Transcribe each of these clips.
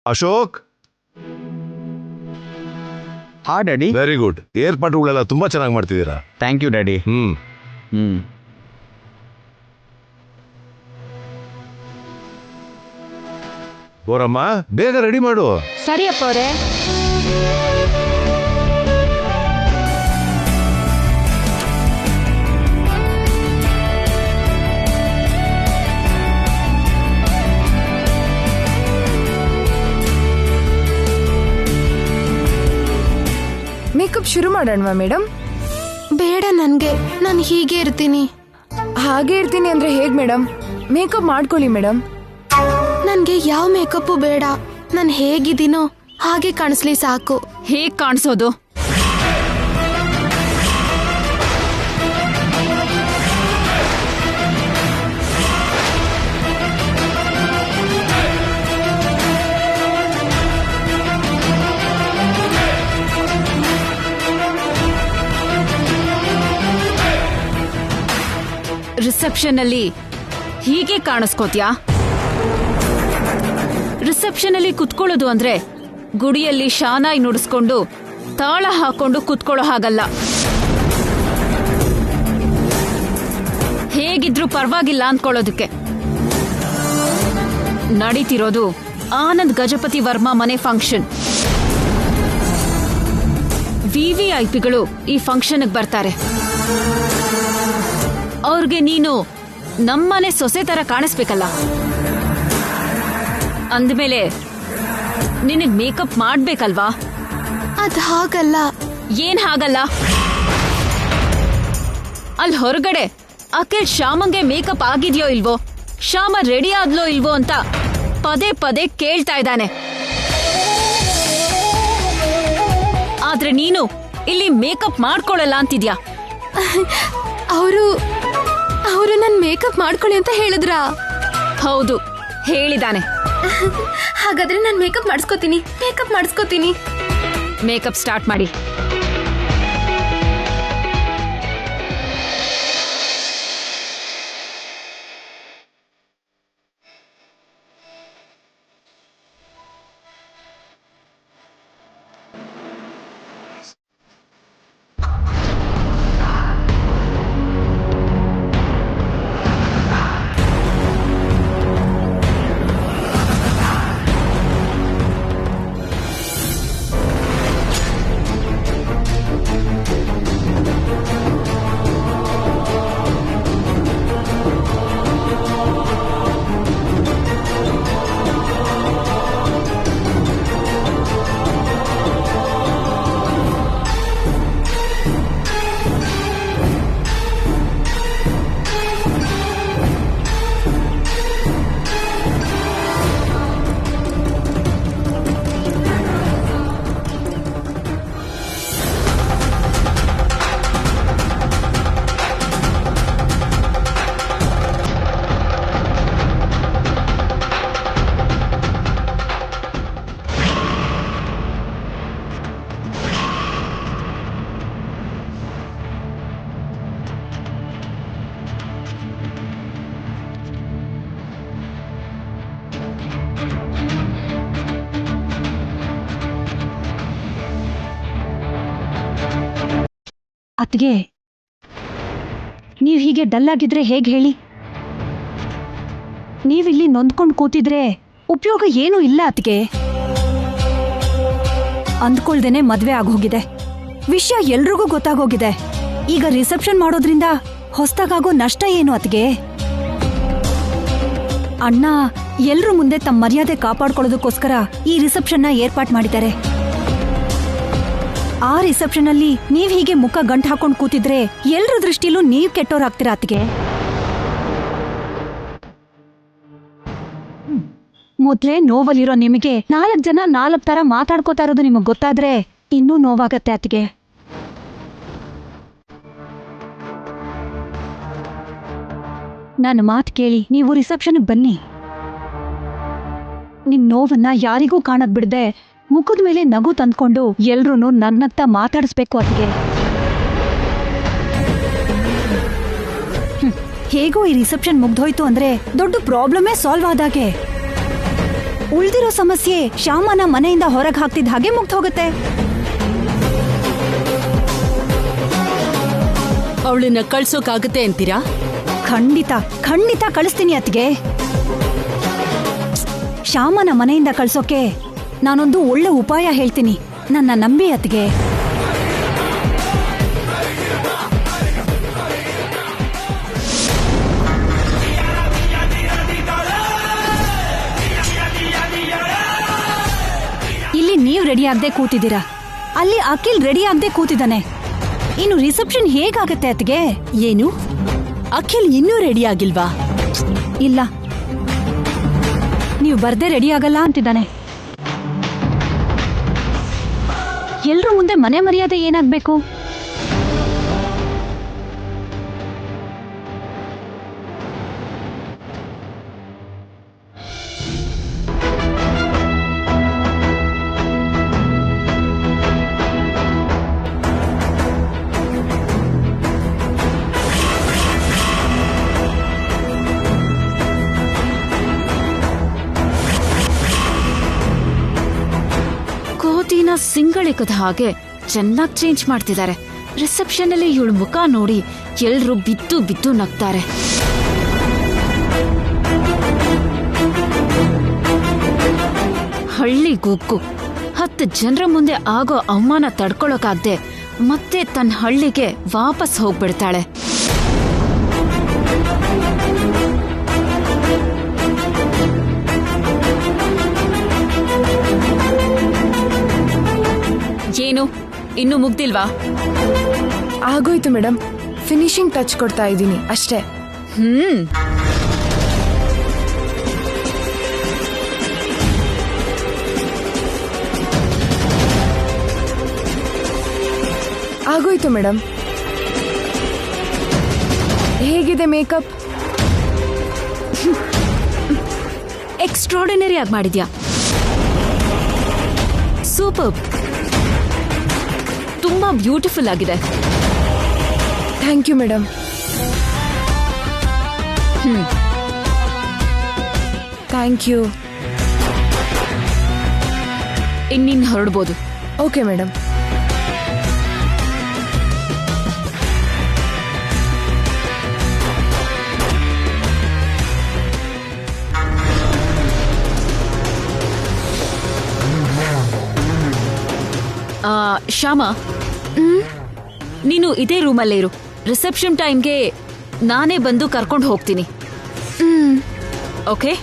ಅಶೋಕ್. ಹಾ daddy. Very good. ಏರ್ಪಾಟುಗಳೆಲ್ಲ ತುಂಬಾ ಚೆನ್ನಾಗಿ ಮಾಡ್ತಿದ್ದೀರಾ. Thank you daddy. ಬೋರಮ್ಮ, ಬೇಗ ರೆಡಿ ಮಾಡು. ಸರಿ ಅಪ್ಪ ಅವರೇ. ಮೇಕಪ್ ಶುರು ಮಾಡೋಣವಾ ಮೇಡಮ್? ಬೇಡ ನನ್ಗೆ, ನಾನು ಹೀಗೆ ಇರ್ತೀನಿ. ಹಾಗೆ ಇರ್ತೀನಿ ಅಂದ್ರೆ ಹೇಗ್ ಮೇಡಮ್? ಮೇಕಪ್ ಮಾಡ್ಕೊಳ್ಳಿ ಮೇಡಮ್. ನನ್ಗೆ ಯಾವ ಮೇಕಪ್ಪು ಬೇಡ, ನಾನು ಹೇಗಿದ್ದೀನೋ ಹಾಗೆ ಕಾಣಿಸ್ಲಿ ಸಾಕು. ಹೇಗ್ ಕಾಣಿಸೋದು? ರಿಸೆಪ್ಷನ್ ಅಲ್ಲಿ ಹೀಗೆ ಕಾಣಿಸ್ಕೋತ್ಯಾ? ರಿಸೆಪ್ಷನ್ ಅಲ್ಲಿ ಕುತ್ಕೊಳ್ಳೋದು ಅಂದ್ರೆ ಗುಡಿಯಲ್ಲಿ ಶಾನಾಯಿ ನುಡಿಸ್ಕೊಂಡು ತಾಳ ಹಾಕೊಂಡು ಕುತ್ಕೊಳ್ಳೋ ಹಾಗಲ್ಲ. ಹೇಗಿದ್ರು ಪರವಾಗಿಲ್ಲ ಅಂದ್ಕೊಳ್ಳೋದಕ್ಕೆ. ನಡೀತಿರೋದು ಆನಂದ್ ಗಜಪತಿ ವರ್ಮಾ ಮನೆ ಫಂಕ್ಷನ್. ವಿವಿಐಪಿಗಳು ಈ ಫಂಕ್ಷನ್ಗೆ ಬರ್ತಾರೆ. ಅವ್ರಿಗೆ ನೀನು ನಮ್ಮನೆ ಸೊಸೆ ತರ ಕಾಣಿಸ್ಬೇಕಲ್ಲ. ಅಂದ್ಮೇಲೆ ನಿನಗ್ ಮೇಕಪ್ ಮಾಡ್ಬೇಕಲ್ವಾ? ಅದ್ ಹಾಗಲ್ಲ. ಏನ್ ಹಾಗಲ್ಲ? ಅಲ್ಲಿ ಹೊರಗಡೆ ಅಖಿಲ್ ಶ್ಯಾಮಂಗೆ ಮೇಕಪ್ ಆಗಿದ್ಯೋ ಇಲ್ವೋ, ಶ್ಯಾಮ ರೆಡಿ ಆದ್ಲೋ ಇಲ್ವೋ ಅಂತ ಪದೇ ಪದೇ ಕೇಳ್ತಾ ಇದ್ದಾನೆ. ಆದ್ರೆ ನೀನು ಇಲ್ಲಿ ಮೇಕಪ್ ಮಾಡ್ಕೊಳ್ಳಲ್ಲ ಅಂತಿದ್ಯಾ. ಅವರು ನನ್ ಮೇಕಪ್ ಮಾಡ್ಕೊಳ್ಳಿ ಅಂತ ಹೇಳಿದ್ರಾ? ಹೌದು, ಹೇಳಿದಾನೆ. ಹಾಗಾದ್ರೆ ನಾನು ಮೇಕಪ್ ಮಾಡಿಸ್ಕೋತೀನಿ. ಮೇಕಪ್ ಸ್ಟಾರ್ಟ್ ಮಾಡಿ. ಅತ್ಗೆ, ನೀವ್ ಹೀಗೆ ಡಲ್ ಆಗಿದ್ರೆ ಹೇಗೆ ಹೇಳಿ? ನೀವಿಲ್ಲಿ ನೊಂದ್ಕೊಂಡು ಕೂತಿದ್ರೆ ಉಪಯೋಗ ಏನೂ ಇಲ್ಲ ಅತ್ಗೆ. ಅಂದ್ಕೊಳ್ದೇನೆ ಮದ್ವೆ ಆಗೋಗಿದೆ, ವಿಷಯ ಎಲ್ರಿಗೂ ಗೊತ್ತಾಗೋಗಿದೆ. ಈಗ ರಿಸೆಪ್ಷನ್ ಮಾಡೋದ್ರಿಂದ ಹೊಸ್ದಾಗೋ ನಷ್ಟ ಏನು ಅತ್ಗೆ? ಅಣ್ಣ ಎಲ್ರ ಮುಂದೆ ತಮ್ಮ ಮರ್ಯಾದೆ ಕಾಪಾಡ್ಕೊಳ್ಳೋದಕ್ಕೋಸ್ಕರ ಈ ರಿಸೆಪ್ಷನ್ನ ಏರ್ಪಾಟ್ ಮಾಡಿದ್ದಾರೆ. ಆ ರಿಸೆಪ್ಷನ್ ಅಲ್ಲಿ ನೀವ್ ಹೀಗೆ ಮುಖ ಗಂಟು ಹಾಕೊಂಡು ಕೂತಿದ್ರೆ ಎಲ್ರ ದೃಷ್ಟಿಲೂ ನೀವ್ ಕೆಟ್ಟೋರಾಗ್ತೀರಾ ಅತ್ಗೆ. ಮೊದ್ಲೇ ನೋವಲ್ಲಿರೋ ನಿಮಗೆ 4 ಜನ 4 ತರ ಮಾತಾಡ್ಕೋತಾ ಇರೋದು ನಿಮಗ್ ಗೊತ್ತಾದ್ರೆ ಇನ್ನೂ ನೋವಾಗತ್ತೆ ಅತ್ಗೆ. ನನ್ನ ಮಾತು ಕೇಳಿ ನೀವು ರಿಸೆಪ್ಷನ್ಗೆ ಬನ್ನಿ. ನಿಮ್ ನೋವನ್ನ ಯಾರಿಗೂ ಕಾಣದ್ ಬಿಡದೆ ಮುಖದ ಮೇಲೆ ನಗು ತಂದ್ಕೊಂಡು ಎಲ್ರೂ ನನ್ನತ್ತ ಮಾತಾಡಿಸ್ಬೇಕು ಅತ್ಗೆ. ಹೇಗೋ ಈ ರಿಸೆಪ್ಷನ್ ಮುಗ್ದೋಯ್ತು ಅಂದ್ರೆ ದೊಡ್ಡ ಪ್ರಾಬ್ಲಮೇ ಸಾಲ್ವ್ ಆದಾಗೆ. ಉಳ್ದಿರೋ ಸಮಸ್ಯೆ ಶ್ಯಾಮನ ಮನೆಯಿಂದ ಹೊರಗೆ ಹಾಕ್ತಿದ್ದ ಹಾಗೆ ಮುಗ್ದು ಹೋಗುತ್ತೆ. ಅವಳನ್ನ ಕಳ್ಸೋಕಾಗತ್ತೆ ಅಂತೀರಾ? ಖಂಡಿತ ಖಂಡಿತ ಕಳಿಸ್ತೀನಿ ಅತ್ಗೆ. ಶ್ಯಾಮನ ಮನೆಯಿಂದ ಕಳ್ಸೋಕೆ ನಾನೊಂದು ಒಳ್ಳೆ ಉಪಾಯ ಹೇಳ್ತೀನಿ, ನನ್ನ ನಂಬಿ ಅತ್ಗೆ. ಇಲ್ಲಿ ನೀವು ರೆಡಿ ಆಗದೆ ಕೂತಿದ್ದೀರಾ, ಅಲ್ಲಿ ಅಖಿಲ್ ರೆಡಿ ಆಗದೆ ಕೂತಿದ್ದಾನೆ. ಇನ್ನು ರಿಸೆಪ್ಷನ್ ಹೇಗಾಗತ್ತೆ ಅತ್ಗೆ? ಏನು, ಅಖಿಲ್ ಇನ್ನೂ ರೆಡಿ ಆಗಿಲ್ವಾ? ಇಲ್ಲ, ನೀವು ಬರ್ದೇ ರೆಡಿ ಆಗಲ್ಲ ಅಂತಿದ್ದಾನೆ. ಎಲ್ರೂ ಮುಂದೆ ಮನೆ ಮರ್ಯಾದೆ ಏನಾಗ್ಬೇಕು? ಕೋತಿನ ಸಿಂಗಳಿಕದ ಹಾಗೆ ಚೆನ್ನಾಗಿ ಚೇಂಜ್ ಮಾಡ್ತಿದ್ದಾರೆ. ರಿಸೆಪ್ಷನ್ ಅಲ್ಲಿ ಇವಳ ಮುಖ ನೋಡಿ ಎಲ್ರು ಬಿದ್ದು ಬಿದ್ದು ನಗ್ತಾರೆ. ಹಳ್ಳಿ ಗುಗ್ಗು 10 ಜನರ ಮುಂದೆ ಆಗೋ ಅವಮಾನ ತಡ್ಕೊಳಕಾಗ್ದೆ ಮತ್ತೆ ತನ್ನ ಹಳ್ಳಿಗೆ ವಾಪಸ್ ಹೋಗ್ಬಿಡ್ತಾಳೆ. ಏನು ಇನ್ನು ಮುಗ್ದಿಲ್ವಾ? ಆಗೋಯ್ತು ಮೇಡಮ್, ಫಿನಿಶಿಂಗ್ ಟಚ್ ಕೊಡ್ತಾ ಇದ್ದೀನಿ ಅಷ್ಟೇ. ಆಗೋಯ್ತು ಮೇಡಮ್. ಹೇಗಿದೆ ಮೇಕಪ್? ಎಕ್ಸ್ಟ್ರಾರ್ಡಿನರಿ ಆಗಿ ಮಾಡಿದ್ಯಾ, ಸೂಪರ್, ತುಂಬಾ ಬ್ಯೂಟಿಫುಲ್ ಆಗಿದೆ. Thank you madam. Thank you. ಇನ್ನಿನ್ ಹೊರಡ್ಬೋದು. Okay madam. ಶ್ಯಾಮ, ನೀನು ಇದೇ ರೂಮಲ್ಲೇ ಇರು. ರಿಸೆಪ್ಷನ್ ಟೈಮ್ಗೆ ನಾನೇ ಬಂದು ಕರ್ಕೊಂಡು ಹೋಗ್ತೀನಿ. ಓಕೆ?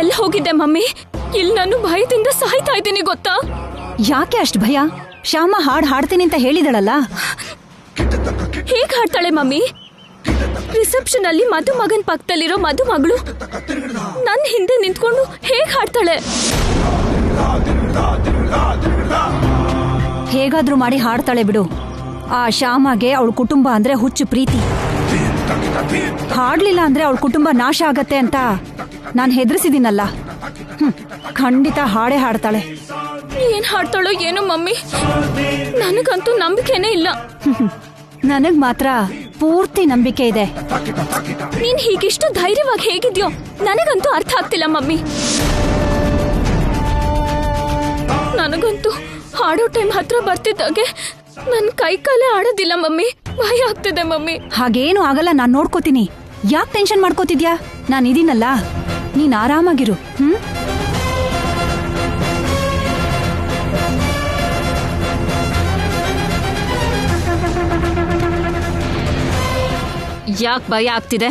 ಎಲ್ಲಿ ಹೋಗಿದ್ದೆ ಮಮ್ಮಿ? ಇಲ್ಲಿ ನಾನು ಭಯದಿಂದ ಸಾಯ್ತಾ ಇದ್ದೀನಿ ಗೊತ್ತಾ? ಯಾಕೆ ಅಷ್ಟು ಭಯ? ಶ್ಯಾಮ ಹಾಡ್ ಹಾಡ್ತೀನಿ ಅಂತ ಹೇಳಿದಳಲ್ಲ. ಹೇಗ್ ಹಾಡ್ತಾಳೆ ಮಮ್ಮಿ? ರಿಸೆಪ್ಷನ್ ಅಲ್ಲಿ ಮಧುಮಗನ್ ಪಕ್ಕದಲ್ಲಿರೋ ಮಧುಮಗಳು ನನ್ನ ಹಿಂದೆ ನಿಂತ್ಕೊಂಡು ಹೇಗ್ ಹಾಡ್ತಾಳೆ? ಹೇಗಾದ್ರೂ ಮಾಡಿ ಹಾಡ್ತಾಳೆ ಬಿಡು. ಆ ಶ್ಯಾಮಗೆ ಅವಳ ಕುಟುಂಬ ಅಂದ್ರೆ ಹುಚ್ಚು ಪ್ರೀತಿ. ಹಾಡ್ಲಿಲ್ಲ ಅಂದ್ರೆ ಅವಳ ಕುಟುಂಬ ನಾಶ ಆಗತ್ತೆ ಅಂತ ನಾನ್ ಹೆದರ್ಸಿದ್ದೀನಲ್ಲ. ಖಂಡಿತ ಹಾಡೇ ಹಾಡ್ತಾಳೆ. ಏನ್ ಹಾಡ್ತಾಳೋ ಏನೋ ಮಮ್ಮಿ, ನನಗಂತೂ ನಂಬಿಕೆನೇ ಇಲ್ಲ. ನನಗ್ ಮಾತ್ರ ಪೂರ್ತಿ ನಂಬಿಕೆ ಇದೆ. ನೀನ್ ಹೀಗಿಷ್ಟು ಧೈರ್ಯವಾಗಿ ಹೇಗಿದ್ಯೋ ನನಗಂತೂ ಅರ್ಥ ಆಗ್ತಿಲ್ಲ ಮಮ್ಮಿ. ನನಗಂತೂ ಹಾಡೋ ಟೈಮ್ ಹತ್ರ ಬರ್ತಿದ್ದಾಗೆ ನನ್ ಕೈ ಕಾಲೇ ಆಡೋದಿಲ್ಲ ಮಮ್ಮಿ. ಭಯ ಆಗ್ತಿದೆ ಮಮ್ಮಿ. ಹಾಗೇನು ಆಗಲ್ಲ, ನಾನ್ ನೋಡ್ಕೋತೀನಿ. ಯಾಕೆ ಟೆನ್ಷನ್ ಮಾಡ್ಕೋತಿದ್ಯಾ? ನಾನು ಇದೀನಲ್ಲ, ನೀನ್ ಆರಾಮಾಗಿರು. ಯಾಕೆ ಭಯ ಆಗ್ತಿದೆ?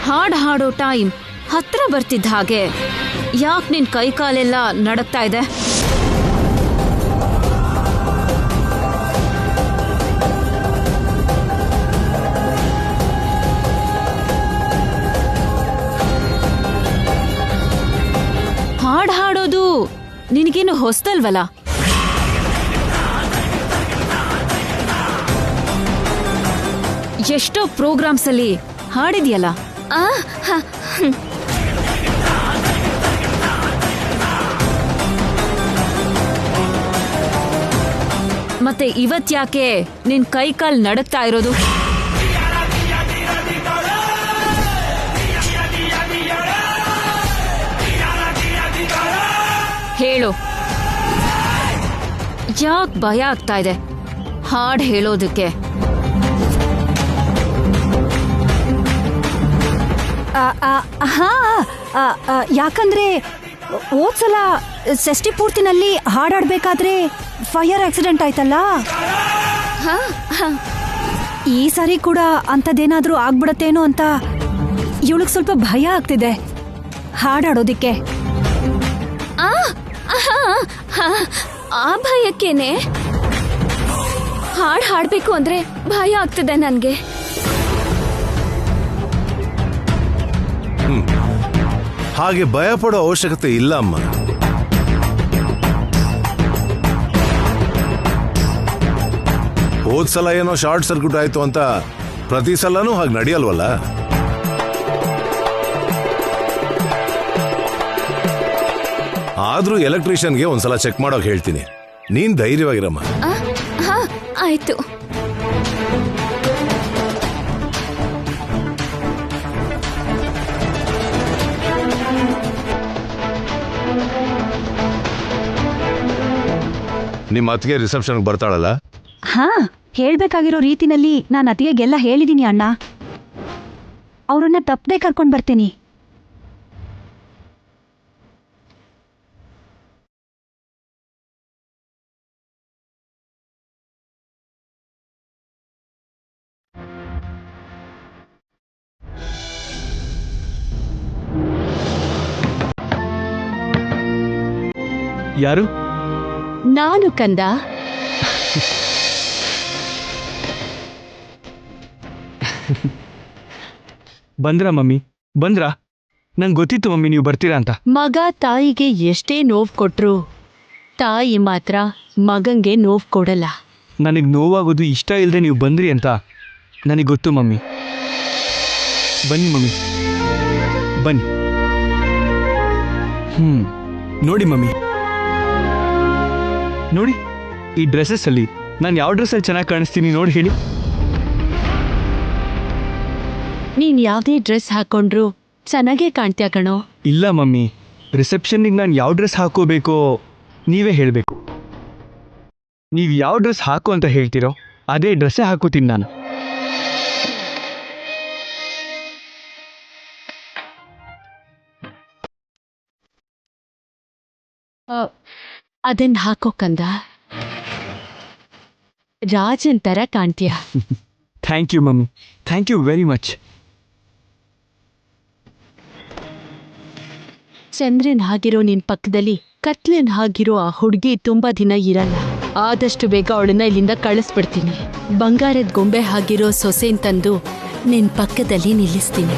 ಹಾಡ್ ಹಾಡೋ ಟೈಮ್ ಹತ್ರ ಬರ್ತಿದ್ದ ಹಾಗೆ ಯಾಕೆ ನಿನ್ ಕೈ ಕಾಲೆಲ್ಲ ನಡಕ್ತಾ ಇದೆ? ಹಾಡ್ ಹಾಡೋದು ನಿನಗೇನು ಹೊಸ್ತಲ್ವಲ್ಲ? ಎಷ್ಟೋ ಪ್ರೋಗ್ರಾಮ್ಸ್ ಅಲ್ಲಿ ಹಾಡಿದ್ಯಲ್ಲ. ಆ, ಹ, ಹ್ಮ್. ಮತ್ತೆ ಇವತ್ತ್ಯಾಕೆ ನಿನ್ ಕೈ ಕಾಲ್ ನಡಕ್ತಾ ಇರೋದು? ಹೇಳು, ಯಾಕ್ ಭಯ ಆಗ್ತಾ ಇದೆ ಹಾಡ್ ಹೇಳೋದಕ್ಕೆ? ಹಾ, ಯಾಕಂದ್ರೆ ಹೋದ್ಸಲ ಷಷ್ಠಿ ಪೂರ್ತಿನಲ್ಲಿ ಹಾಡಾಡ್ಬೇಕಾದ್ರೆ ಫೈರ್ ಆಕ್ಸಿಡೆಂಟ್ ಆಯ್ತಲ್ಲ, ಈ ಸಾರಿ ಕೂಡ ಅಂಥದ್ದೇನಾದ್ರೂ ಆಗ್ಬಿಡತ್ತೇನೋ ಅಂತ ಇವಳಿಗೆ ಸ್ವಲ್ಪ ಭಯ ಆಗ್ತಿದೆ ಹಾಡಾಡೋದಿಕ್ಕೆ. ಆ, ಆಹಾ, ಹಾ, ಆ ಭಯಕ್ಕೇನೆ ಹಾಡ್ ಹಾಡ್ಬೇಕು ಅಂದ್ರೆ ಭಯ ಆಗ್ತದೆ ನನ್ಗೆ. ಹಾಗೆ ಭಯ ಪಡೋ ಅವಶ್ಯಕತೆ ಇಲ್ಲ ಅಮ್ಮ. ಹೋದ್ಸಲ ಏನೋ ಶಾರ್ಟ್ ಸರ್ಕ್ಯೂಟ್ ಆಯ್ತು ಅಂತ ಪ್ರತಿ ಸಲನೂ ಹಾಗೆ ನಡೆಯಲ್ವಲ್ಲ. ಆದ್ರೂ ಎಲೆಕ್ಟ್ರಿಷಿಯನ್ಗೆ ಒಂದ್ಸಲ ಚೆಕ್ ಮಾಡೋಕೆ ಹೇಳ್ತೀನಿ. ನೀನ್ ಧೈರ್ಯವಾಗಿರಮ್ಮ. ಹಾ, ಆಯ್ತು. ನಿಮ್ಮ ಅತ್ತಿಗೆ ರಿಸೆಪ್ಷನ್ಗೆ ಬರ್ತಾಳಲ್ಲ? ಹಾ, ಹೇಳ್ಬೇಕಾಗಿರೋ ರೀತಿನಲ್ಲಿ ನಾನು ಅತಿಗೆಲ್ಲ ಹೇಳಿದೀನಿ ಅಣ್ಣ. ಅವ್ರನ್ನ ತಪ್ಪದೆ ಕರ್ಕೊಂಡು ಬರ್ತೀನಿ. ಯಾರು? ನಾನು ಕಂದ. ಬಂದ್ರಾ ಮಮ್ಮಿ? ಬಂದ್ರಾ? ನಂಗೆ ಗೊತ್ತಿತ್ತು ಮಮ್ಮಿ ನೀವು ಬರ್ತೀರಾ ಅಂತ. ಮಗ ತಾಯಿಗೆ ಎಷ್ಟೇ ನೋವು ಕೊಟ್ರು ತಾಯಿ ಮಾತ್ರ ಮಗಂಗೆ ನೋವು ಕೊಡಲ್ಲ. ನನಗೆ ನೋವಾಗೋದು ಇಷ್ಟ ಇಲ್ಲದೆ ನೀವು ಬಂದ್ರಿ ಅಂತ ನನಗೆ ಗೊತ್ತು ಮಮ್ಮಿ. ಬನ್ನಿ ಮಮ್ಮಿ, ಬನ್ನಿ. ನೋಡಿ ಮಮ್ಮಿ, ನೋಡಿ ಈ ಡ್ರೆಸ್ಸಲ್ಲಿ ನಾನು ಯಾವ ಡ್ರೆಸ್ಸಲ್ಲಿ ಚೆನ್ನಾಗಿ ಕಾಣಿಸ್ತೀನಿ ನೋಡಿ ಹೇಳಿ. ನೀನ್ ಯಾವ್ದೇ ಡ್ರೆಸ್ ಹಾಕೊಂಡ್ರು ಚೆನ್ನಾಗೇ ಕಾಣ್ತ್ಯಾ ಕಣೋ. ಇಲ್ಲ ಮಮ್ಮಿ, ರಿಸೆಪ್ಷನ್ನಿಗೆ ನಾನು ಯಾವ ಡ್ರೆಸ್ ಹಾಕೋಬೇಕೋ ನೀವೇ ಹೇಳಬೇಕು. ನೀವು ಯಾವ ಡ್ರೆಸ್ ಹಾಕೋ ಅಂತ ಹೇಳ್ತೀರೋ ಅದೇ ಡ್ರೆಸ್ಸೇ ಹಾಕೋತೀನಿ ನಾನು. ಅದನ್ನ ಹಾಕೋ ಕಂದ, ರಾಜನ್ ತರ ಕಾಣ್ತೀಯ. Thank you mummy, thank you very much. ಚಂದ್ರನ್ ಹಾಗಿರೋ ನಿನ್ ಪಕ್ಕದಲ್ಲಿ ಕತ್ಲನ್ ಹಾಗಿರೋ ಆ ಹುಡುಗಿ ತುಂಬಾ ದಿನ ಇರಲ್ಲ. ಆದಷ್ಟು ಬೇಗ ಅವಳನ್ನ ಇಲ್ಲಿಂದ ಕಳಿಸ್ಬಿಡ್ತೀನಿ. ಬಂಗಾರದ ಗೊಂಬೆ ಹಾಗಿರೋ ಸೊಸೆನ್ ತಂದು ನಿನ್ ಪಕ್ಕದಲ್ಲಿ ನಿಲ್ಲಿಸ್ತೀನಿ.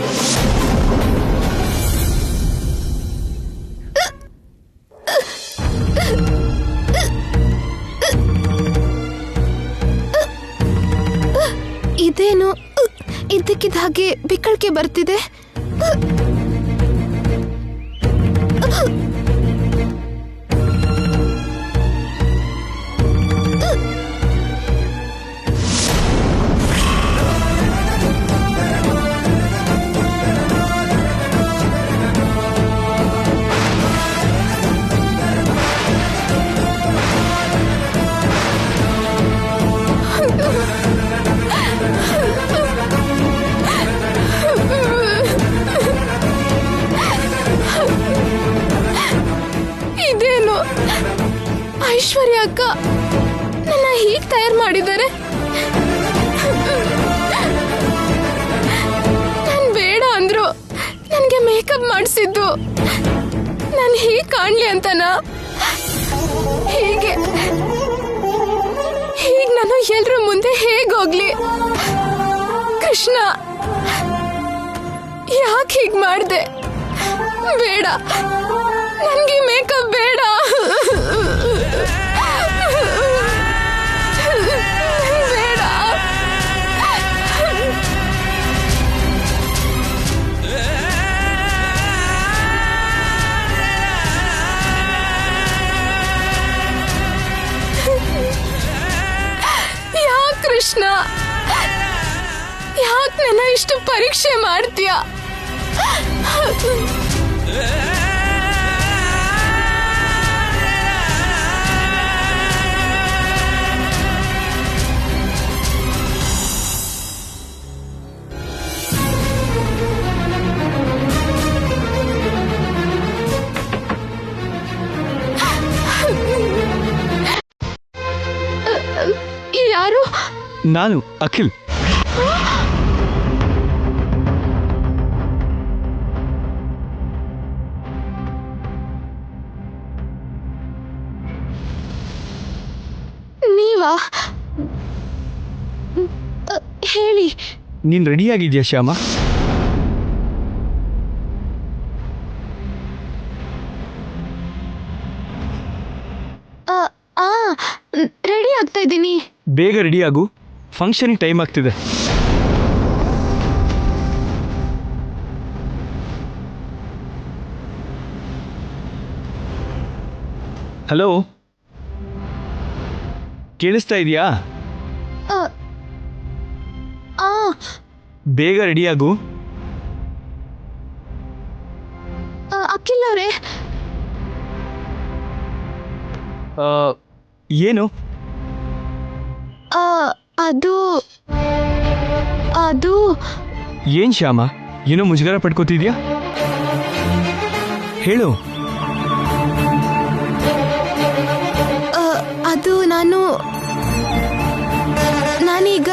ಇದೇನು ಇದ್ದಕ್ಕಿದ್ದ ಹಾಗೆ ಬಿಕ್ಕಳಿಕೆ ಬರ್ತಿದೆ. ಇದೇನು ಐಶ್ವರ್ಯ ಅಕ್ಕ ನನ್ನ ಹೀಗೆ ತಯಾರು ಮಾಡಿದ್ದಾರೆ. ನಾನು ಬೇಡ ಅಂದ್ರು ನನಗೆ ಮೇಕಪ್ ಮಾಡಿಸಿದ್ದು ನಾನು ಹೀಗೆ ಕಾಣ್ಲಿ ಅಂತನಾ? ಹೀಗೆ ನಾನು ಎಲ್ರ ಮುಂದೆ ಹೇಗೋಗ್ಲಿ? ಕೃಷ್ಣ, ಯಾಕೆ ಹೀಗೆ ಮಾಡಿದೆ? ಬೇಡ, ನನಗೆ ಕೃಷ್ಣ, ಯಾಕೆ ನನ್ನ ಇಷ್ಟು ಪರೀಕ್ಷೆ ಮಾಡ್ತೀಯ? ಯಾರು? ನಾನು ಅಖಿಲ್. ನೀವಾ? ಹೇಳಿ. ನೀನ್ ರೆಡಿಯಾಗಿದ್ಯಾ ಶ್ಯಾಮ? ರೆಡಿ ಆಗ್ತಾ ಇದ್ದೀನಿ. ಬೇಗ ರೆಡಿಯಾಗು, ಫಂಕ್ಷನಿಗೆ ಟೈಮ್ ಆಗ್ತಿದೆ. ಹಲೋ, ಕೇಳಿಸ್ತಾ ಇದೆಯಾ? ಬೇಗ ರೆಡಿಯಾಗು. ಅಖಿಲ್ ಅವರೇ, ಏನು? ಅದು ಏನ್ ಶ್ಯಾಮ, ಏನೋ ಮುಜುಗರ ಪಡ್ಕೋತಿದ್ಯಾ? ಹೇಳು. ಅದು ನಾನೀಗ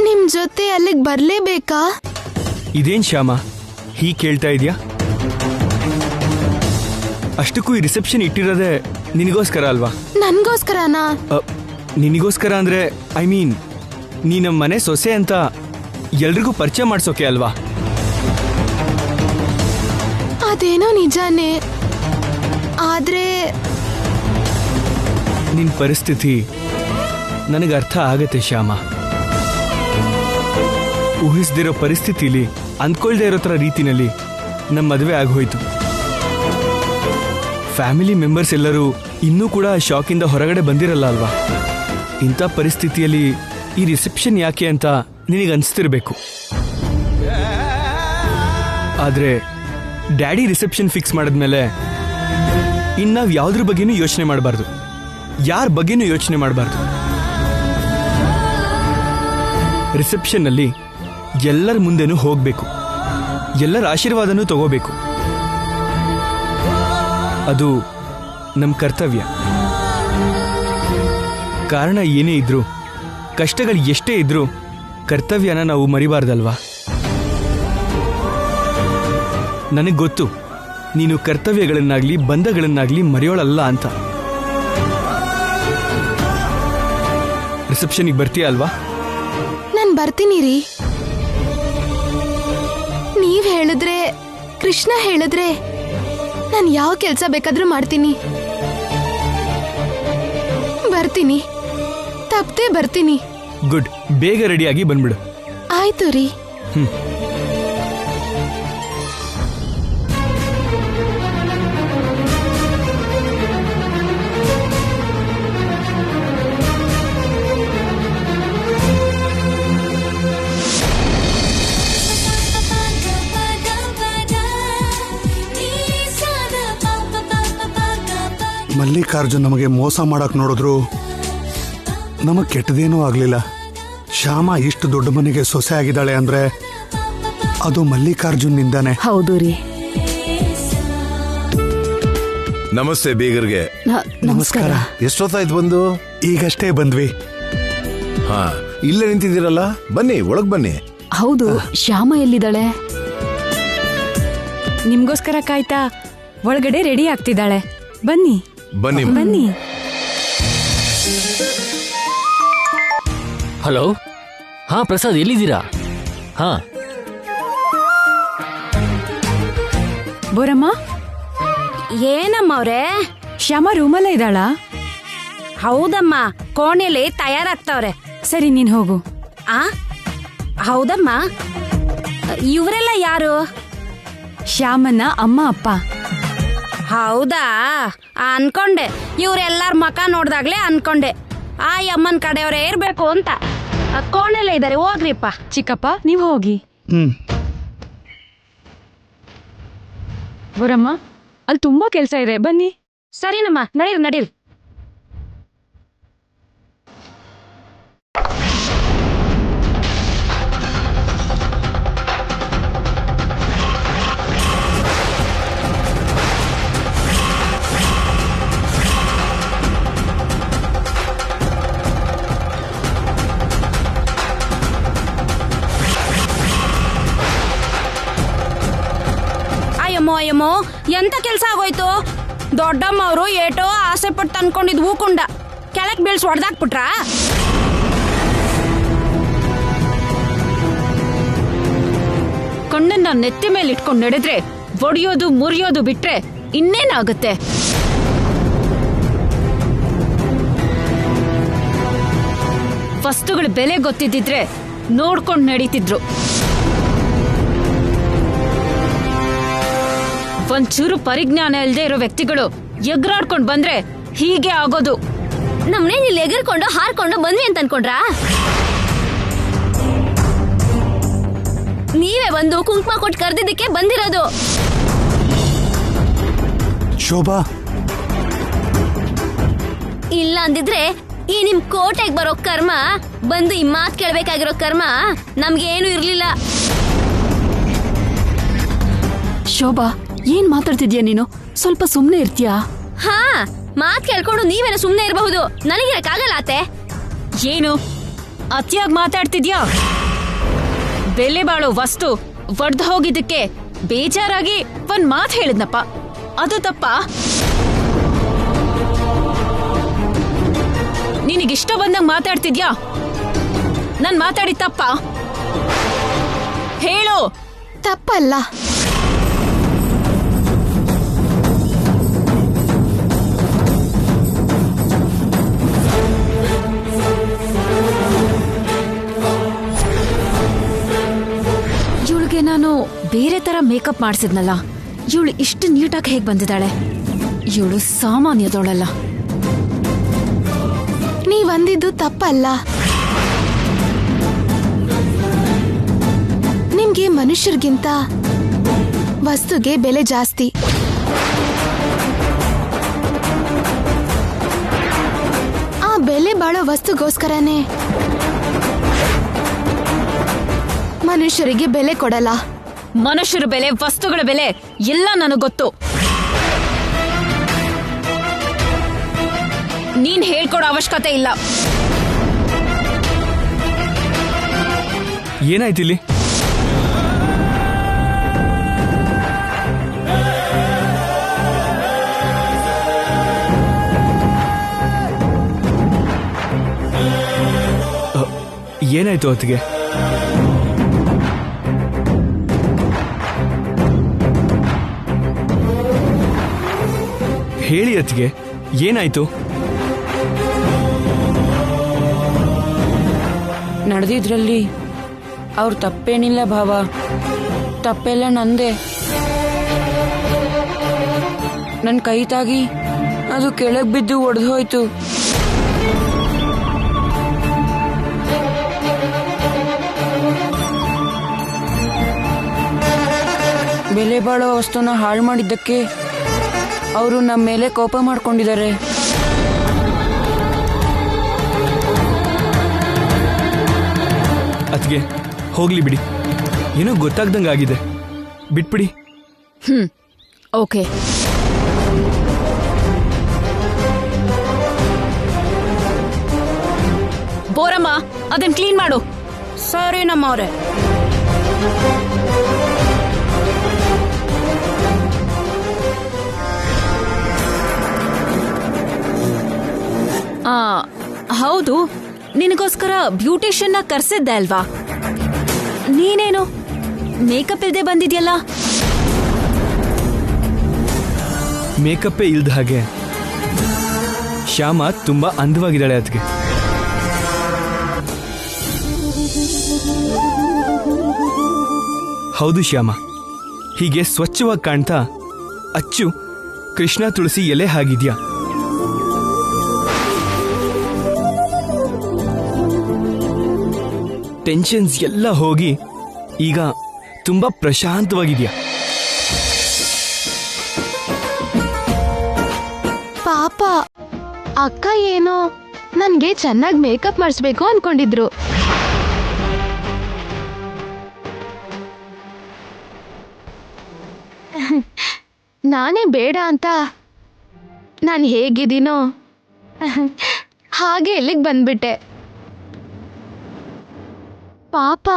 ನಿಮ್ ಜೊತೆ ಅಲ್ಲಿಗೆ ಬರ್ಲೇಬೇಕಾ? ಇದೇನ್ ಶ್ಯಾಮ ಹೀಗೆ ಕೇಳ್ತಾ ಇದೆಯಾ? ಅಷ್ಟಕ್ಕೂ ಈ ರಿಸೆಪ್ಷನ್ ಇಟ್ಟಿರೋದೇ ನಿನಗೋಸ್ಕರ ಅಲ್ವಾ? ನನ್ಗೋಸ್ಕರನಾ? ನಿನಗೋಸ್ಕರ ಅಂದ್ರೆ ಐ ಮೀನ್, ನೀ ನಮ್ಮ ಮನೆ ಸೊಸೆ ಅಂತ ಎಲ್ರಿಗೂ ಪರಿಚಯ ಮಾಡ್ಸೋಕೆ ಅಲ್ವಾ? ಅದೇನೋ ನಿಜಾನೇ, ಆದ್ರೆ ನಿನ್ ಪರಿಸ್ಥಿತಿ ನನಗೆ ಅರ್ಥ ಆಗತ್ತೆ ಶ್ಯಾಮ. ಊಹಿಸ್ದಿರೋ ಪರಿಸ್ಥಿತಿಲಿ, ಅಂದ್ಕೊಳ್ದೇ ಇರೋ ಥರ ರೀತಿನಲ್ಲಿ ನಮ್ಮ ಮದುವೆ ಆಗೋಯ್ತು. ಫ್ಯಾಮಿಲಿ ಮೆಂಬರ್ಸ್ ಎಲ್ಲರೂ ಇನ್ನೂ ಕೂಡ ಶಾಕಿಂದ ಹೊರಗಡೆ ಬಂದಿರಲ್ಲ ಅಲ್ವಾ? ಇಂಥ ಪರಿಸ್ಥಿತಿಯಲ್ಲಿ ಈ ರಿಸೆಪ್ಷನ್ ಯಾಕೆ ಅಂತ ನಿನಗೆ ಅನಿಸ್ತಿರ್ಬೇಕು. ಆದರೆ ಡ್ಯಾಡಿ ರಿಸೆಪ್ಷನ್ ಫಿಕ್ಸ್ ಮಾಡಿದ್ಮೇಲೆ ಇನ್ನಾವ್ ಯಾವುದ್ರ ಬಗ್ಗೆನೂ ಯೋಚನೆ ಮಾಡಬಾರ್ದು, ಯಾರ ಬಗ್ಗೆನೂ ಯೋಚನೆ ಮಾಡಬಾರ್ದು. ರಿಸೆಪ್ಷನ್ನಲ್ಲಿ ಎಲ್ಲರ ಮುಂದೆನೂ ಹೋಗಬೇಕು, ಎಲ್ಲರ ಆಶೀರ್ವಾದನೂ ತಗೋಬೇಕು. ಅದು ನಮ್ಮ ಕರ್ತವ್ಯ. ಕಾರಣ ಏನೇ ಇದ್ರೂ, ಕಷ್ಟಗಳು ಎಷ್ಟೇ ಇದ್ರೂ ಕರ್ತವ್ಯನ ನಾವು ಮರಿಬಾರ್ದಲ್ವಾ? ನನಗೆ ಗೊತ್ತು ನೀನು ಕರ್ತವ್ಯಗಳನ್ನಾಗ್ಲಿ ಬಂಧಗಳನ್ನಾಗ್ಲಿ ಮರೆಯೋಳಲ್ಲ ಅಂತ. ರಿಸೆಪ್ಷನ್ಗೆ ಬರ್ತೀಯ ಅಲ್ವಾ? ನಾನು ಬರ್ತೀನಿ ರೀ. ನೀವ್ ಹೇಳಿದ್ರೆ, ಕೃಷ್ಣ ಹೇಳಿದ್ರೆ ನಾನು ಯಾವ ಕೆಲಸ ಬೇಕಾದ್ರೂ ಮಾಡ್ತೀನಿ. ಬರ್ತೀನಿ, ತಪ್ಪದೆ ಬರ್ತೀನಿ. ಗುಡ್, ಬೇಗ ರೆಡಿಯಾಗಿ ಬಂದ್ಬಿಡು. ಆಯ್ತು ರೀ. ಮಲ್ಲಿಕಾರ್ಜುನ್ ನಮಗೆ ಮೋಸ ಮಾಡಕ್ ನೋಡಿದ್ರು ನಮಗ್ ಕೆಟ್ಟದೇನೂ ಆಗ್ಲಿಲ್ಲ. ಶ್ಯಾಮ ಇಷ್ಟು ದೊಡ್ಡ ಮನೆಗೆ ಸೊಸೆ ಆಗಿದ್ದಾಳೆ ಅಂದ್ರೆ ಅದು ಮಲ್ಲಿಕಾರ್ಜುನ್ ನಿಂದಾನೆ. ಹೌದು ರೀ. ನಮಸ್ತೆ ಬೀಗರ್ಗೆ. ನಮಸ್ಕಾರ. ಎಷ್ಟೊತ್ತಾಯ್ತು ಬಂದು? ಈಗಷ್ಟೇ ಬಂದ್ವಿ. ಹಾ, ಇಲ್ಲೇ ನಿಂತಿದ್ದೀರಲ್ಲ, ಬನ್ನಿ ಒಳಗ್ ಬನ್ನಿ. ಹೌದು, ಶ್ಯಾಮ ಎಲ್ಲಿದ್ದಾಳೆ? ನಿಮ್ಗೋಸ್ಕರ ಕಾಯ್ತಾ ಒಳಗಡೆ ರೆಡಿ ಆಗ್ತಿದ್ದಾಳೆ. ಬನ್ನಿ ಬನ್ನಿ ಬನ್ನಿ. ಹಲೋ, ಹಾ ಪ್ರಸಾದ್, ಎಲ್ಲಿದ್ದೀರಾ? ಹಾ, ಬೋರಮ್ಮ. ಏನಮ್ಮ ಅವ್ರೆ? ಶ್ಯಾಮ ರೂಮಲ್ಲೇ ಇದ್ದಾಳಾ? ಹೌದಮ್ಮ, ಕೋಣೆಯಲ್ಲಿ ತಯಾರಾಗ್ತಾವ್ರೆ. ಸರಿ, ನೀನ್ ಹೋಗು. ಆ ಹೌದಮ್ಮ. ಇವರೆಲ್ಲ ಯಾರು? ಶ್ಯಾಮನ ಅಮ್ಮ ಅಪ್ಪ. ಹೌದಾ, ಅನ್ಕೊಂಡೆ. ಇವ್ರೆಲ್ಲಾರ ಮಕ ನೋಡ್ದಾಗ್ಲೇ ಅನ್ಕೊಂಡೆ. ಆ ಅಮ್ಮನ ಕಡೆಯವರೇ ಇರ್ಬೇಕು ಅಂತ. ಕೋಣೆಲ್ಲ ಇದ್ದಾರೆ, ಹೋಗ್ರಿಪ್ಪ. ಚಿಕ್ಕಪ್ಪ ನೀವು ಹೋಗಿ. ಬರಮ್ಮ, ಅಲ್ಲಿ ತುಂಬಾ ಕೆಲಸ ಇದೆ, ಬನ್ನಿ. ಸರಿನಮ್ಮ, ನಡೀರಿ ನಡೀರಿ. ಅಯ್ಯಮ್ಮೋ, ಎಂತ ಕೆಲ್ಸ ಆಗೋಯ್ತು? ದೊಡ್ಡಮ್ಮ ಅವರು ಏಟೋ ಆಸೆ ಪಟ್ಟು ಅನ್ಕೊಂಡಿದ್ ಹೂಕುಂಡ ಕೆಳಕ್ ಬೀಳ್ಸಿ ಹೊಡೆದಾಕ್ಬಿಟ್ರಾ? ಕಣ್ಣನ್ನ ನೆತ್ತಿ ಮೇಲೆ ಇಟ್ಕೊಂಡು ನಡೆದ್ರೆ ಒಡೆಯೋದು ಮುರಿಯೋದು ಬಿಟ್ರೆ ಇನ್ನೇನಾಗುತ್ತೆ? ವಸ್ತುಗಳ ಬೆಲೆ ಗೊತ್ತಿದ್ದಿದ್ರೆ ನೋಡ್ಕೊಂಡು ನಡೀತಿದ್ರು. ಒಂಚೂರು ಪರಿಜ್ಞಾನ ಇಲ್ಲದೆ ಇರೋ ವ್ಯಕ್ತಿಗಳು ಎಗರಾಡ್ಕೊಂಡ್ ಬಂದ್ರೆ ಹೀಗೆ ಆಗೋದು. ನಮ್ನೇ ಇಲ್ಲಿ ಎಗರ್ಕೊಂಡು ಹಾರ್ಕೊಂಡು ಬಂದ್ವಿ ಅಂತ ಅನ್ಕೊಂಡ್ರಾ? ನೀವೇ ಬಂದು ಕುಂಕುಮ ಕೊಟ್ಟು ಕರೆದಿದ್ದಕ್ಕೆ ಬಂದಿರೋದು. ಶೋಭಾ, ಇಲ್ಲ ಅಂದಿದ್ರೆ ಈ ನಿಮ್ ಕೋಟೆಗೆ ಬರೋ ಕರ್ಮ, ಬಂದು ಈ ಮಾತ್ ಕೇಳ್ಬೇಕಾಗಿರೋ ಕರ್ಮ ನಮ್ಗೇನು ಇರ್ಲಿಲ್ಲ. ಶೋಭಾ, ಏನ್ ಮಾತಾಡ್ತಿದ್ಯಾ ನೀನು? ಸ್ವಲ್ಪ ಸುಮ್ನೆ ಇರ್ತೀಯಾ? ಹಾ, ಮಾತ್ ಕೇಳ್ಕೊಂಡು ನೀವೇನೋ ಸುಮ್ನೆ ಇರಬಹುದು, ನನಗಿರಕ್ಕಾಗಲ್ಲ ಅತ್ತೆ. ಏನು ಅತಿಯಾಗಿ ಮಾತಾಡ್ತಿದ್ಯಾ? ಬೆಲೆ ಬಾಳೋ ವಸ್ತು ಒಡ್ದು ಹೋಗಿದ್ದಕ್ಕೆ ಬೇಜಾರಾಗಿ ಒಂದ್ ಮಾತು ಹೇಳಿದ್ನಪ್ಪ, ಅದು ತಪ್ಪ? ನಿನಗಿಷ್ಟ ಬಂದಂಗ್ ಮಾತಾಡ್ತಿದ್ಯಾ? ನಾನ್ ಮಾತಾಡಿದ ತಪ್ಪ? ಹೇಳು. ತಪ್ಪಲ್ಲ. ಇವಳಿಗೆ ನಾನು ಬೇರೆ ತರ ಮೇಕಪ್ ಮಾಡಿಸಿದ್ನಲ್ಲ, ಇವಳು ಇಷ್ಟು ನೀಟಾಗಿ ಹೇಗ್ ಬಂದಿದ್ದಾಳೆ? ಇವಳು ಸಾಮಾನ್ಯದವಳಲ್ಲ. ನೀವಂದಿದ್ದು ತಪ್ಪಲ್ಲ. ನಿಮ್ಗೆ ಮನುಷ್ಯರಿಗಿಂತ ವಸ್ತುಗೆ ಬೆಲೆ ಜಾಸ್ತಿ. ಆ ಬೆಲೆ ಬಾಳೋ ವಸ್ತುಗೋಸ್ಕರನೇ ಮನುಷ್ಯರಿಗೆ ಬೆಲೆ ಕೊಡಲ್ಲ. ಮನುಷ್ಯರ ಬೆಲೆ, ವಸ್ತುಗಳ ಬೆಲೆ ಎಲ್ಲ ನನಗ್ ಗೊತ್ತು. ನೀನ್ ಹೇಳ್ಕೊಡೋ ಅವಶ್ಯಕತೆ ಇಲ್ಲ. ಏನಾಯ್ತಿಲ್ಲಿ? ಏನಾಯ್ತು ಹೊತ್ತಿಗೆ? ಹೇಳಿ ಅತ್ತಿಗೆ, ಏನಾಯ್ತು? ನಡೆದಿದ್ರಲ್ಲಿ ಅವ್ರ ತಪ್ಪೇನಿಲ್ಲ ಭಾವ, ತಪ್ಪೆಲ್ಲ ನಂದೆ. ನನ್ನ ಕೈ ತಾಗಿ ಅದು ಕೆಳಗೆ ಬಿದ್ದು ಒಡೆದು ಹೋಯ್ತು. ಬೆಲೆ ಬಾಳೋ ವಸ್ತುನ ಹಾಳು ಮಾಡಿದ್ದಕ್ಕೆ ಅವರು ನಮ್ಮ ಮೇಲೆ ಕೋಪ ಮಾಡ್ಕೊಂಡಿದ್ದಾರೆ. ಅತ್ತಿಗೆ, ಹೋಗ್ಲಿ ಬಿಡಿ, ಏನೋ ಗೊತ್ತಾಗ್ದಂಗಾಗಿದೆ, ಬಿಟ್ಬಿಡಿ. ಓಕೆ. ಬೋರಮ್ಮ, ಅದನ್ನ ಕ್ಲೀನ್ ಮಾಡು. ಸರಿ ನಮ್ಮವ್ರೆ. ಹೌದು, ನಿನಗೋಸ್ಕರ ಬ್ಯೂಟಿಷಿಯನ್ನ ಕರ್ಸಿದ್ದೆ ಅಲ್ವಾ? ನೀನೇನು ಮೇಕಪ್ ಇಲ್ದೆ ಬಂದಿದ್ಯಲ್ಲ? ಮೇಕಪ್ಪೇ ಇಲ್ದ ಹಾಗೆ ಶ್ಯಾಮ ತುಂಬಾ ಅಂದವಾಗಿದ್ದಾಳೆ ಅದಕ್ಕೆ. ಹೌದು ಶ್ಯಾಮ, ಹೀಗೆ ಸ್ವಚ್ಛವಾಗಿ ಕಾಣ್ತಾ ಅಚ್ಚು ಕೃಷ್ಣ ತುಳಸಿ ಎಲೆ ಹಾಗಿದ್ಯಾ. ಟೆನ್ಷನ್ಸ್ ಎಲ್ಲ ಹೋಗಿ ಈಗ ತುಂಬ ಪ್ರಶಾಂತವಾಗಿದೆಯಾ. ಪಾಪ ಅಕ್ಕ ಏನೋ ನನ್ಗೆ ಚೆನ್ನಾಗಿ ಮೇಕಪ್ ಮಾಡಿಸ್ಬೇಕು ಅನ್ಕೊಂಡಿದ್ರು. ನಾನೇ ಬೇಡ ಅಂತ ನಾನು ಹೇಗಿದ್ದೀನೋ ಹಾಗೆ ಇಲ್ಲಿಗೆ ಬಂದ್ಬಿಟ್ಟೆ. ಪಾಪ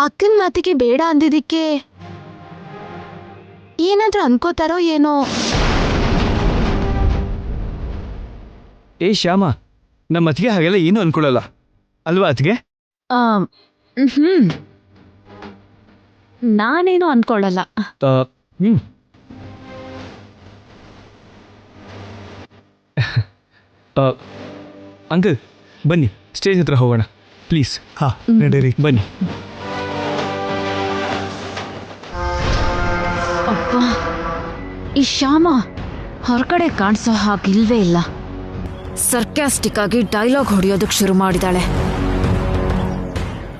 ಅಕ್ಕನ ಮಾತಿಗೆ ಬೇಡ ಅಂದಿದ್ದಕ್ಕೆ ಏನಾದ್ರೂ ಅನ್ಕೋತಾರೋ ಏನೋ. ಏ ಶ್ಯಾಮ, ನಮ್ಮ ಅತ್ತಿಗೆ ಹಾಗೆಲ್ಲ ಏನೂ ಅನ್ಕೊಳ್ಳಲ್ಲ ಅಲ್ವಾ ಅತ್ತಿಗೆ? ನಾನೇನು ಅನ್ಕೊಳ್ಳಲ್ಲ. ಅಂಕಲ್ ಬನ್ನಿ, ಸ್ಟೇಜ್ ಹತ್ರ ಹೋಗೋಣ ಪ್ಲೀಸ್. ಹಾ ನಡೀರಿ. ಬನ್ನಿ. ಅಪ್ಪ, ಈ ಶ್ಯಾಮ ಹೊರಗಡೆ ಕಾಣಿಸೋ ಹಾಗಿಲ್ವೇ ಇಲ್ಲ. ಸರ್ಕ್ಯಾಸ್ಟಿಕ್ ಆಗಿ ಡೈಲಾಗ್ ಹೊಡೆಯೋದಕ್ಕೆ ಶುರು ಮಾಡಿದಾಳೆ.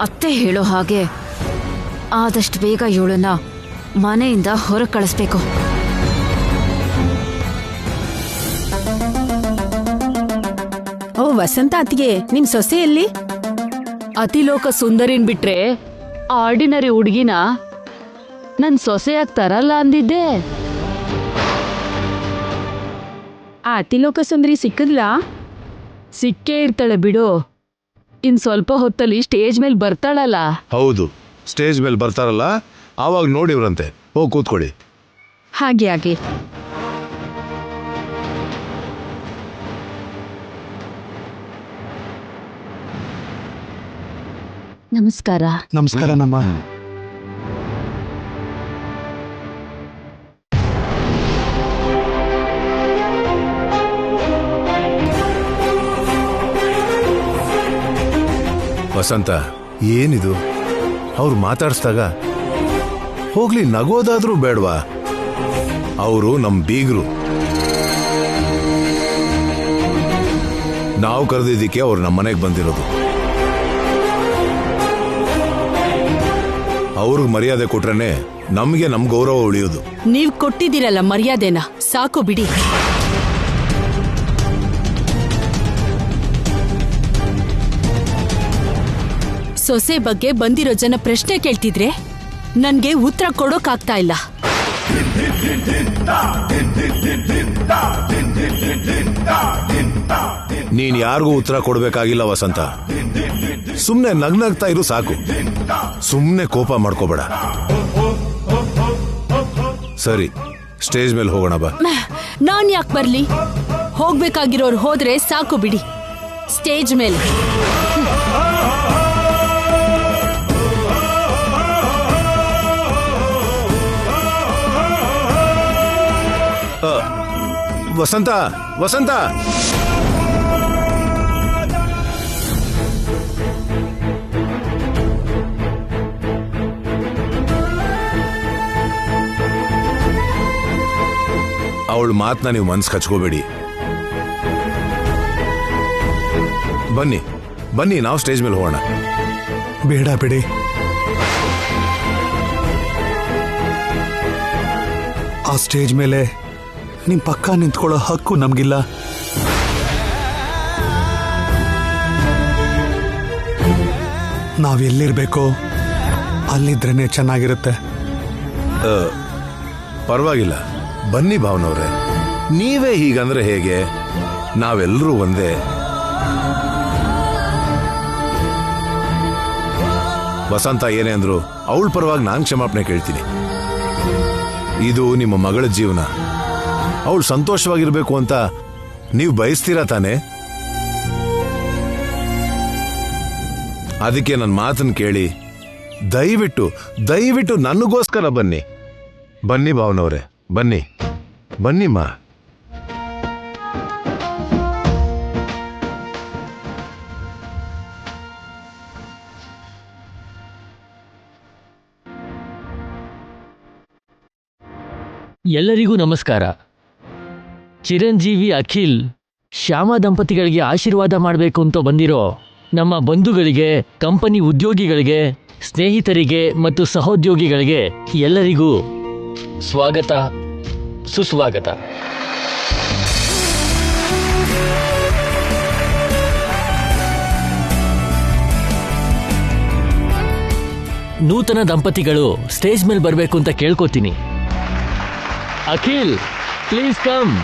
ಅತ್ತೆ ಹೇಳೋ ಹಾಗೆ ಆದಷ್ಟು ಬೇಗ ಇವಳನ್ನ ಮನೆಯಿಂದ ಹೊರ ಕಳಿಸ್ಬೇಕು. ಓ ವಸಂತ ಅತ್ತಿಗೆ, ನಿಮ್ ಸೊಸೆಯಲ್ಲಿ ಅತಿಲೋಕ ಸುಂದರಿನ್ ಬಿಟ್ರೆ ಆರ್ಡಿನರಿ ಹುಡುಗಿನ ನನ್ ಸೊಸೆಯಾಗಿ ತರಲ್ಲ ಅಂದಿದ್ದೆ. ಆ ಅತಿಲೋಕ ಸುಂದರಿ ಸಿಕ್ಕದ್ಲಾ? ಸಿಕ್ಕೇ ಇರ್ತಾಳೆ ಬಿಡು. ಇನ್ ಸ್ವಲ್ಪ ಹೊತ್ತಲ್ಲಿ ಸ್ಟೇಜ್ ಮೇಲೆ ಬರ್ತಾಳಲ್ಲ. ಹೌದು, ಸ್ಟೇಜ್ ಮೇಲೆ ಬರ್ತಾರಲ್ಲ ಆವಾಗ ನೋಡಿವ್ರಂತೆ. ಹೋಗಿ ಕೂತ್ಕೊಳ್ಳಿ. ಹಾಗೆ ಹಾಗೆ. ನಮಸ್ಕಾರ. ನಮಸ್ಕಾರ ನಮ್ಮ. ವಸಂತ, ಏನಿದು? ಅವ್ರು ಮಾತಾಡಿಸ್ದಾಗ ಹೋಗ್ಲಿ, ನಗೋದಾದ್ರೂ ಬೇಡವಾ? ಅವರು ನಮ್ ಬೀಗರು. ನಾವು ಕರೆದಿದ್ದಕ್ಕೆ ಅವ್ರು ನಮ್ಮ ಮನೆಗೆ ಬಂದಿರೋದು. ಅವ್ರಿಗೆ ಮರ್ಯಾದೆ ಕೊಟ್ರೇನೆ ನಮ್ಗೆ ನಮ್ ಗೌರವ ಉಳಿಯೋದು. ನೀವ್ ಕೊಟ್ಟಿದ್ದೀರಲ್ಲ ಮರ್ಯಾದೆನ, ಸಾಕು ಬಿಡಿ. ಸೊಸೆ ಬಗ್ಗೆ ಬಂದಿರೋ ಜನ ಪ್ರಶ್ನೆ ಕೇಳ್ತಿದ್ರೆ ನನ್ಗೆ ಉತ್ತರ ಕೊಡೋಕಾಗ್ತಾ ಇಲ್ಲ. ನೀನ್ ಯಾರಿಗೂ ಉತ್ತರ ಕೊಡ್ಬೇಕಾಗಿಲ್ಲ ವಸಂತ. ಸುಮ್ನೆ ನಗ್ನಗ್ತಾ ಇರು ಸಾಕು. ಸುಮ್ನೆ ಕೋಪ ಮಾಡ್ಕೋಬೇಡ. ಸರಿ, ಸ್ಟೇಜ್ ಮೇಲೆ ಹೋಗೋಣ ಬಾ. ನಾನ್ ಯಾಕೆ ಬರ್ಲಿ? ಹೋಗ್ಬೇಕಾಗಿರೋರು ಹೋದ್ರೆ ಸಾಕು ಬಿಡಿ. ಸ್ಟೇಜ್ ಮೇಲೆ ವಸಂತ, ವಸಂತ, ಅವಳ ಮಾತನ್ನ ನೀವು ಮನ್ಸ್ ಕಚ್ಕೋಬೇಡಿ. ಬನ್ನಿ ಬನ್ನಿ, ನಾವು ಸ್ಟೇಜ್ ಮೇಲೆ ಹೋಗೋಣ. ಬೇಡ ಬಿಡಿ. ಆ ಸ್ಟೇಜ್ ಮೇಲೆ ನಿಮ್ ಪಕ್ಕ ನಿಂತ್ಕೊಳ್ಳೋ ಹಕ್ಕು ನಮ್ಗಿಲ್ಲ. ನಾವೆಲ್ಲಿರ್ಬೇಕೋ ಅಲ್ಲಿದ್ರೇನೆ ಚೆನ್ನಾಗಿರುತ್ತೆ. ಪರವಾಗಿಲ್ಲ, ಬನ್ನಿ ಭಾವನವ್ರೆ. ನೀವೇ ಹೀಗಂದ್ರೆ ಹೇಗೆ? ನಾವೆಲ್ಲರೂ ಒಂದೇ. ವಸಂತ ಏನೇ ಅಂದ್ರು ಅವಳ ಪರವಾಗಿ ನಾನು ಕ್ಷಮಾಪಣೆ ಕೇಳ್ತೀನಿ. ಇದು ನಿಮ್ಮ ಮಗಳ ಜೀವನ. ಅವಳು ಸಂತೋಷವಾಗಿರ್ಬೇಕು ಅಂತ ನೀವು ಬಯಸ್ತೀರಾ ತಾನೆ? ಅದಕ್ಕೆ ನನ್ನ ಮಾತನ್ನು ಕೇಳಿ ದಯವಿಟ್ಟು ದಯವಿಟ್ಟು ನನಗೋಸ್ಕರ ಬನ್ನಿ. ಬನ್ನಿ ಭಾವನವ್ರೆ, ಬನ್ನಿ ಬನ್ನಿಮ್ಮ. ಎಲ್ಲರಿಗೂ ನಮಸ್ಕಾರ. ಚಿರಂಜೀವಿ ಅಖಿಲ್ ಶ್ಯಾಮ ದಂಪತಿಗಳಿಗೆ ಆಶೀರ್ವಾದ ಮಾಡಬೇಕು ಅಂತ ಬಂದಿರೋ ನಮ್ಮ ಬಂಧುಗಳಿಗೆ, ಕಂಪನಿ ಉದ್ಯೋಗಿಗಳಿಗೆ, ಸ್ನೇಹಿತರಿಗೆ ಮತ್ತು ಸಹೋದ್ಯೋಗಿಗಳಿಗೆ ಎಲ್ಲರಿಗೂ ಸ್ವಾಗತ, ಸುಸ್ವಾಗತ. ನೂತನ ದಂಪತಿಗಳು ಸ್ಟೇಜ್ ಮೇಲೆ ಬರಬೇಕು ಅಂತ ಕೇಳ್ಕೊತೀನಿ. Akhil, please come.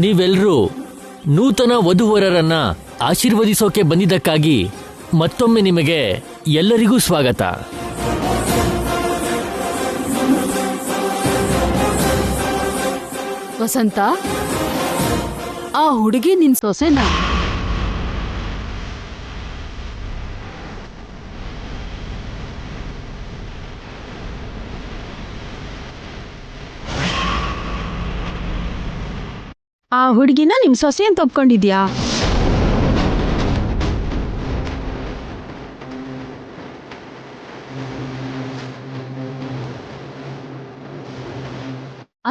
ನೀವೆಲ್ಲರೂ ನೂತನ ವಧುವರರನ್ನ ಆಶೀರ್ವದಿಸೋಕೆ ಬಂದಿದ್ದಕ್ಕಾಗಿ ಮತ್ತೊಮ್ಮೆ ನಿಮಗೆ ಎಲ್ಲರಿಗೂ ಸ್ವಾಗತ. ವಸಂತ, ಆ ಹುಡುಗಿ ನಿನ್ ಸೊಸೆನಾ? ಆ ಹುಡುಗಿನ ನಿಮ್ ಸೊಸೆ ಅಂತ ಒಪ್ಕೊಂಡಿದ್ಯಾ?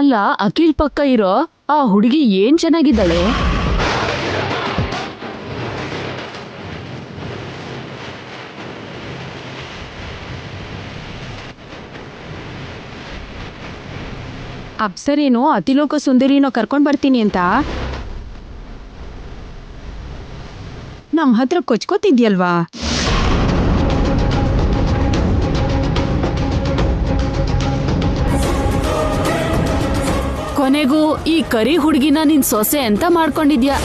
ಅಲ್ಲ, ಅಖಿಲ್ ಪಕ್ಕ ಇರೋ ಆ ಹುಡುಗಿ ಏನ್ ಚೆನ್ನಾಗಿದ್ದಾಳೆ. ಅಪ್ಸರೇನೋ ಅತಿಲೋಕ ಸುಂದರಿನೋ ಕರ್ಕೊಂಡ್ ಬರ್ತೀನಿ ಅಂತ ನಮ್ ಹತ್ರ ಕೊಚ್ಕೋತಿದ್ಯಲ್ವಾ? ಕೊನೆಗೂ ಈ ಕರಿ ಹುಡುಗಿನ ನಿನ್ ಸೊಸೆ ಅಂತ ಮಾಡ್ಕೊಂಡಿದ್ಯಾ.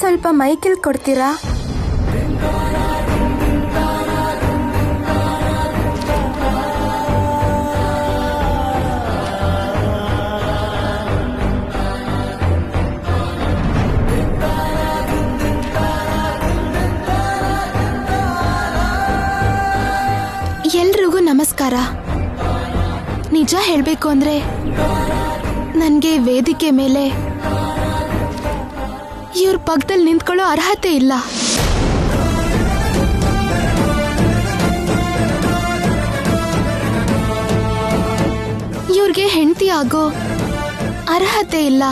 ಸ್ವಲ್ಪ ಮೈಕಿಲ್ ಕೊಡ್ತೀರಾ? ಎಲ್ರಿಗೂ ನಮಸ್ಕಾರ. ನಿಜ ಹೇಳ್ಬೇಕು ಅಂದ್ರೆ ನನಗೆ ವೇದಿಕೆ ಮೇಲೆ ಇವ್ರ ಪಕ್ಕದಲ್ಲಿ ನಿಂತ್ಕೊಳ್ಳೋ ಅರ್ಹತೆ ಇಲ್ಲ. ಇವ್ರಿಗೆ ಹೆಂಡತಿ ಆಗೋ ಅರ್ಹತೆ ಇಲ್ಲ.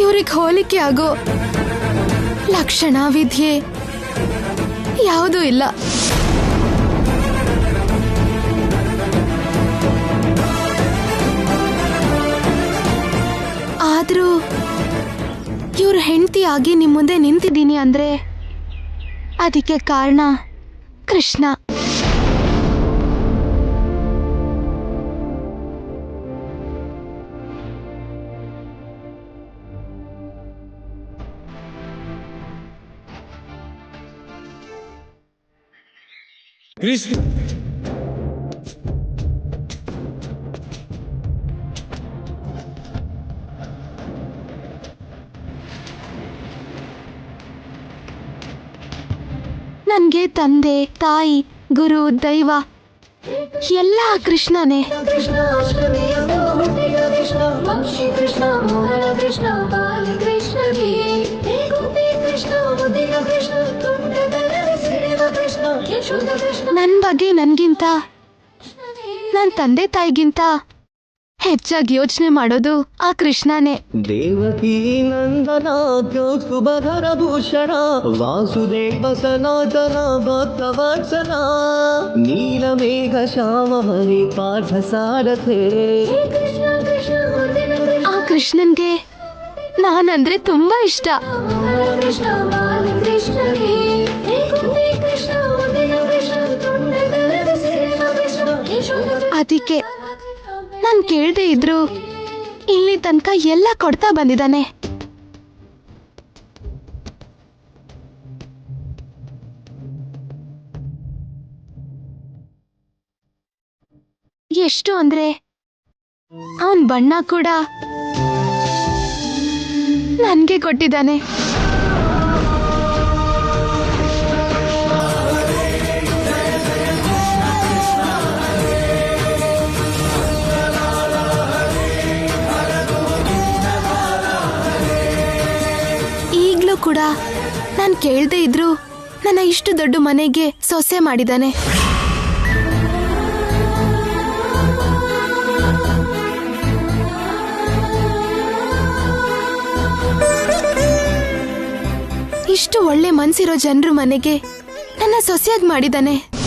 ಇವ್ರಿಗೆ ಹೋಲಿಕೆ ಆಗೋ ಲಕ್ಷಣ, ವಿದ್ಯೆ ಯಾವುದೂ ಇಲ್ಲ. ಆದ್ರೂ ಇವ್ರ ಹೆಂಡತಿ ಆಗಿ ನಿಮ್ಮ ಮುಂದೆ ನಿಂತಿದ್ದೀನಿ ಅಂದ್ರೆ ಅದಕ್ಕೆ ಕಾರಣ ಕೃಷ್ಣ. ನನ್ಗೆ ತಂದೆ, ತಾಯಿ, ಗುರು, ದೈವ ಎಲ್ಲ ಕೃಷ್ಣನೇ. ನನ್ನ ಬಗ್ಗೆ ನನ್ಗಿಂತ, ನನ್ನ ತಂದೆ ತಾಯಿಗಿಂತ ಹೆಚ್ಚಾಗಿ ಯೋಚನೆ ಮಾಡೋದು ಆ ಕೃಷ್ಣನೇ. ದೇವಕೀ ನಂದನ ಶುಭಧರ ಭೂಷಣ ವಾಸುದೇವ ಸನಾತನ ಭಕ್ತವತ್ಸಲ ನೀಲಮೇಘ ಶ್ಯಾಮ ಹರಿ ಪಾಠ ಸಾರಥೆ. ಆ ಕೃಷ್ಣನ್ಗೆ ನಾನಂದ್ರೆ ತುಂಬಾ ಇಷ್ಟ. ಅದಕ್ಕೆ ನಾನ್ ಕೇಳ್ದೆ ಇದ್ರು ಇಲ್ಲಿ ತನಕ ಎಲ್ಲ ಕೊಡ್ತಾ ಬಂದಿದ್ದಾನೆ. ಎಷ್ಟು ಅಂದ್ರೆ ಅವನ್ ಬಣ್ಣ ಕೂಡ ನನ್ಗೆ ಕೊಟ್ಟಿದ್ದಾನೆ. ಈಗ್ಲೂ ಕೂಡ ನಾನ್ ಕೇಳ್ದೆ ಇದ್ರು ನನ್ನ ಇಷ್ಟು ದೊಡ್ಡ ಮನೆಗೆ ಸೊಸೆ ಮಾಡಿದ್ದಾನೆ. ಇಷ್ಟು ಒಳ್ಳೆ ಮನ್ಸಿರೋ ಜನರ ಮನೆಗೆ ನನ್ನ ಸೊಸೆಯಾಗಿ ಮಾಡಿದ್ದಾನೆ.